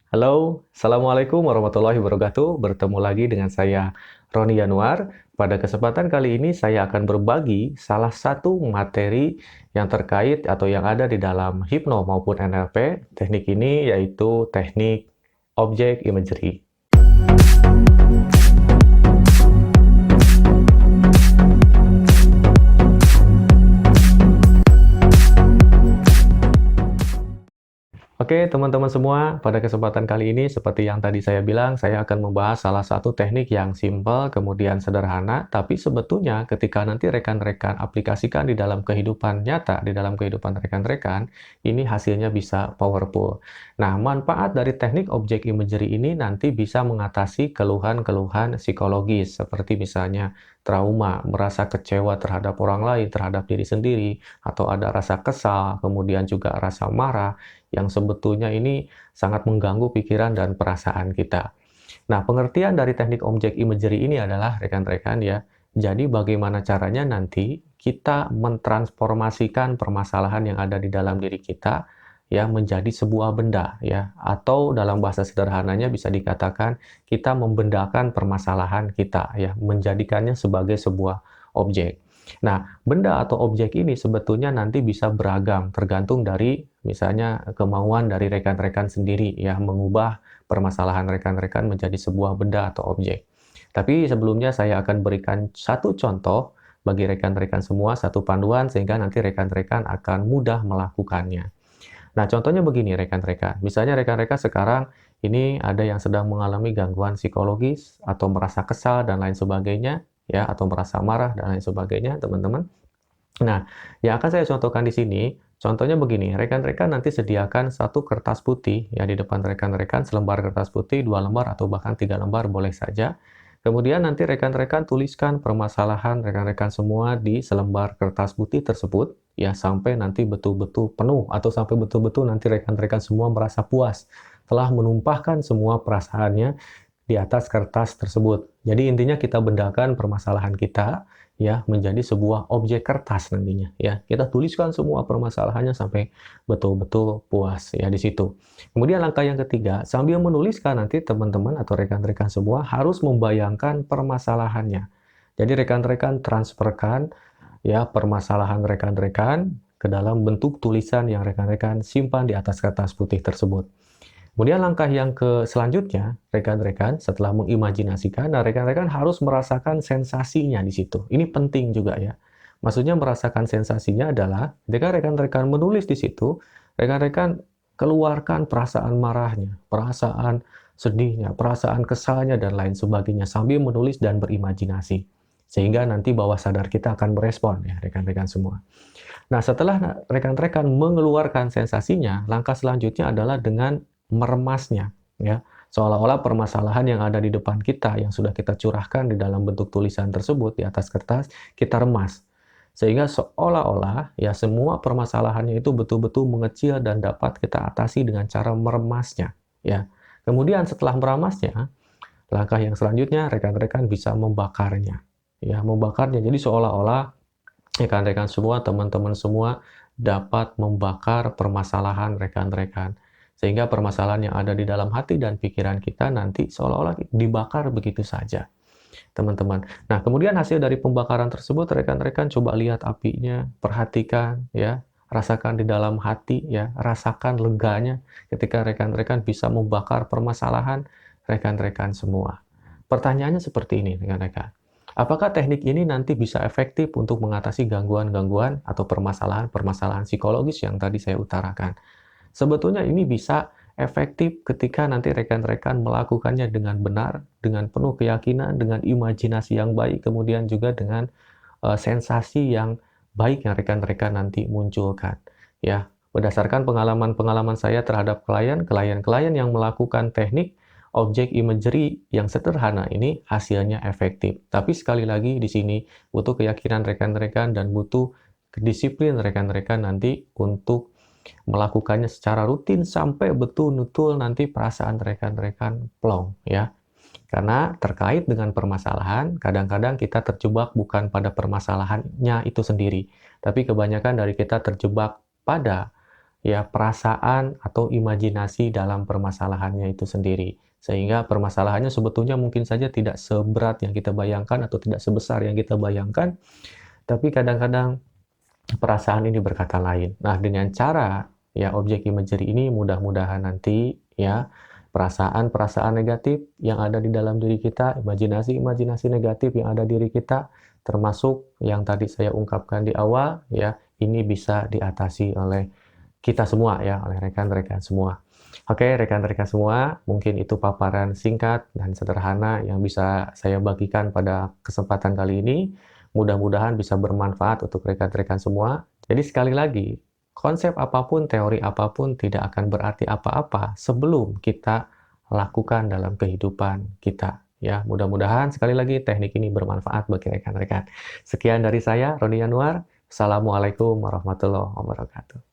Halo, Assalamualaikum warahmatullahi wabarakatuh. Bertemu lagi dengan saya, Roni Yanuar. Pada kesempatan kali ini, saya akan berbagi salah satu materi yang terkait atau yang ada di dalam Hipno maupun NLP. Teknik ini yaitu teknik Object Imagery. Oke, teman-teman semua, pada kesempatan kali ini, seperti yang tadi saya bilang, saya akan membahas salah satu teknik yang simpel, kemudian sederhana, tapi sebetulnya ketika nanti rekan-rekan aplikasikan di dalam kehidupan nyata, di dalam kehidupan rekan-rekan, ini hasilnya bisa powerful. Nah, manfaat dari teknik object imagery ini nanti bisa mengatasi keluhan-keluhan psikologis, seperti misalnya trauma, merasa kecewa terhadap orang lain, terhadap diri sendiri, atau ada rasa kesal, kemudian juga rasa marah, yang sebetulnya ini sangat mengganggu pikiran dan perasaan kita. Nah, pengertian dari teknik object imagery ini adalah rekan-rekan ya, jadi bagaimana caranya nanti kita mentransformasikan permasalahan yang ada di dalam diri kita ya menjadi sebuah benda ya, atau dalam bahasa sederhananya bisa dikatakan kita membendakan permasalahan kita ya, menjadikannya sebagai sebuah objek. Nah, benda atau objek ini sebetulnya nanti bisa beragam, tergantung dari misalnya kemauan dari rekan-rekan sendiri ya, mengubah permasalahan rekan-rekan menjadi sebuah benda atau objek. Tapi sebelumnya saya akan berikan satu contoh bagi rekan-rekan semua, satu panduan sehingga nanti rekan-rekan akan mudah melakukannya. Nah, contohnya begini rekan-rekan. Misalnya rekan-rekan sekarang ini ada yang sedang mengalami gangguan psikologis atau merasa kesal dan lain sebagainya, ya, atau merasa marah dan lain sebagainya, teman-teman. Nah, yang akan saya contohkan di sini, contohnya begini, rekan-rekan nanti sediakan satu kertas putih, ya, di depan rekan-rekan, selembar kertas putih, 2 lembar, atau bahkan 3 lembar, boleh saja. Kemudian nanti rekan-rekan tuliskan permasalahan rekan-rekan semua di selembar kertas putih tersebut, ya, sampai nanti betul-betul penuh, atau sampai betul-betul nanti rekan-rekan semua merasa puas, telah menumpahkan semua perasaannya di atas kertas tersebut. Jadi intinya kita bendakan permasalahan kita ya menjadi sebuah objek kertas nantinya ya. Kita tuliskan semua permasalahannya sampai betul-betul puas ya di situ. Kemudian langkah yang ketiga, sambil menuliskan nanti teman-teman atau rekan-rekan semua harus membayangkan permasalahannya. Jadi rekan-rekan transferkan ya permasalahan rekan-rekan ke dalam bentuk tulisan yang rekan-rekan simpan di atas kertas putih tersebut. Kemudian langkah yang selanjutnya, rekan-rekan setelah mengimajinasikan, nah rekan-rekan harus merasakan sensasinya di situ. Ini penting juga ya. Maksudnya merasakan sensasinya adalah ketika rekan-rekan menulis di situ, rekan-rekan keluarkan perasaan marahnya, perasaan sedihnya, perasaan kesalnya, dan lain sebagainya sambil menulis dan berimajinasi. Sehingga nanti bawah sadar kita akan merespon ya rekan-rekan semua. Nah, setelah rekan-rekan mengeluarkan sensasinya, langkah selanjutnya adalah dengan meremasnya, ya. Seolah-olah permasalahan yang ada di depan kita, yang sudah kita curahkan di dalam bentuk tulisan tersebut di atas kertas, kita remas. Sehingga seolah-olah ya semua permasalahannya itu betul-betul mengecil dan dapat kita atasi dengan cara meremasnya, ya. Kemudian setelah meremasnya, langkah yang selanjutnya rekan-rekan bisa membakarnya. Ya, membakarnya. Jadi seolah-olah rekan-rekan semua, teman-teman semua dapat membakar permasalahan rekan-rekan. Sehingga permasalahan yang ada di dalam hati dan pikiran kita nanti seolah-olah dibakar begitu saja, teman-teman. Nah, kemudian hasil dari pembakaran tersebut, rekan-rekan coba lihat apinya, perhatikan, ya, rasakan di dalam hati, ya, rasakan leganya ketika rekan-rekan bisa membakar permasalahan rekan-rekan semua. Pertanyaannya seperti ini, rekan-rekan. Apakah teknik ini nanti bisa efektif untuk mengatasi gangguan-gangguan atau permasalahan-permasalahan psikologis yang tadi saya utarakan? Sebetulnya ini bisa efektif ketika nanti rekan-rekan melakukannya dengan benar, dengan penuh keyakinan, dengan imajinasi yang baik, kemudian juga dengan sensasi yang baik yang rekan-rekan nanti munculkan. Ya, berdasarkan pengalaman-pengalaman saya terhadap klien-klien yang melakukan teknik object imagery yang sederhana ini hasilnya efektif. Tapi sekali lagi di sini butuh keyakinan rekan-rekan dan butuh disiplin rekan-rekan nanti untuk melakukannya secara rutin sampai betul-betul nanti perasaan rekan-rekan plong ya. Karena terkait dengan permasalahan, kadang-kadang kita terjebak bukan pada permasalahannya itu sendiri, tapi kebanyakan dari kita terjebak pada ya perasaan atau imajinasi dalam permasalahannya itu sendiri. Sehingga permasalahannya sebetulnya mungkin saja tidak seberat yang kita bayangkan atau tidak sebesar yang kita bayangkan, tapi kadang-kadang perasaan ini berkata lain. Nah, dengan cara ya objek imagery ini mudah-mudahan nanti ya perasaan-perasaan negatif yang ada di dalam diri kita, imajinasi-imajinasi negatif yang ada di diri kita, termasuk yang tadi saya ungkapkan di awal ya, ini bisa diatasi oleh kita semua ya, oleh rekan-rekan semua. Oke, rekan-rekan semua, mungkin itu paparan singkat dan sederhana yang bisa saya bagikan pada kesempatan kali ini. Mudah-mudahan bisa bermanfaat untuk rekan-rekan semua. Jadi sekali lagi, konsep apapun, teori apapun tidak akan berarti apa-apa sebelum kita lakukan dalam kehidupan kita. Ya, mudah-mudahan sekali lagi teknik ini bermanfaat bagi rekan-rekan. Sekian dari saya, Roni Yanuar. Assalamualaikum warahmatullahi wabarakatuh.